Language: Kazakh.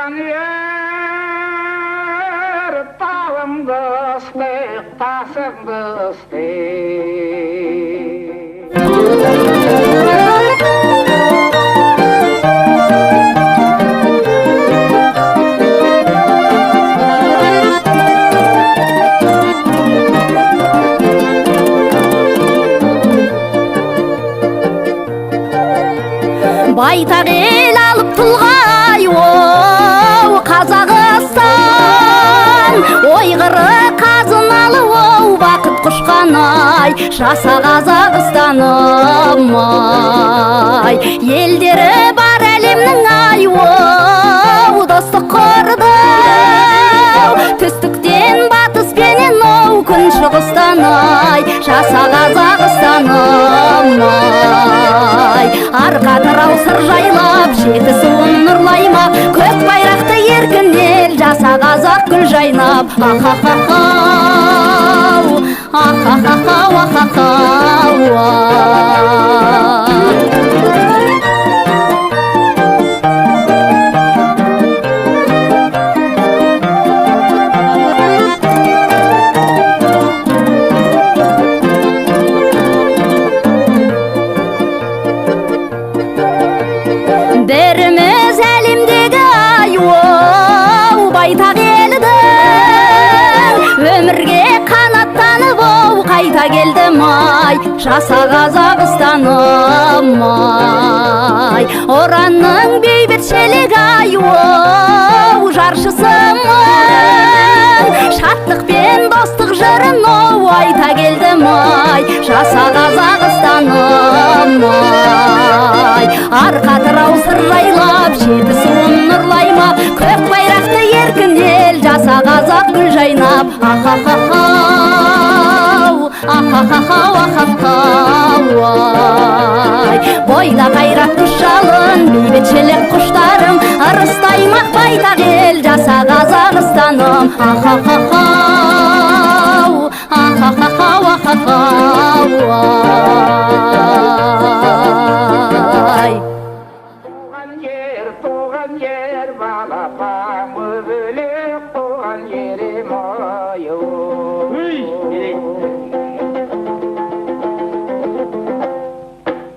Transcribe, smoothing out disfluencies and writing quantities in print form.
туған ер тауымды ыстық тасымды байтақ ел алып тұлғай оу Қазақстан, ойғыры қазыналы оу бақыт құшқан ай жаса Қазақстаным ай. Елдері бар әлемнің ай оу достық құрды, түстіктен батыспенен оу күншығыстан ай жаса Қазақстаным ай. Арқа тарау сыр жайлап жеті суын нұрлаймақ, көк байрақты еркін ел жаса қазақ гүл жайнап. Ахахахау, ахахахау, ахахау. Дәріміз әлемдегі ай оу байтақ елдің, өмірге қанаттанып оу қайта келдім ай жаса Қазақстаным ай. Оранның бейбітшілік ай оу жаршысымын, шаттық пен достық жырын оу айта келдім ай жаса Қазақстаным ай. Арқа тарау сыр жайлап жеті суын нұрлаймақ, көк байрақты еркін ел жаса қазақ гүл жайнап. Ахахахау, ахахахау, ахахау ай. Бойда қайрат күш жалын, бейбітшілік құштарым, ырыстаймақ байтақ ел жаса Қазақстаным. Ахахахау, ахахахау, ахахау ай. туған жер балапан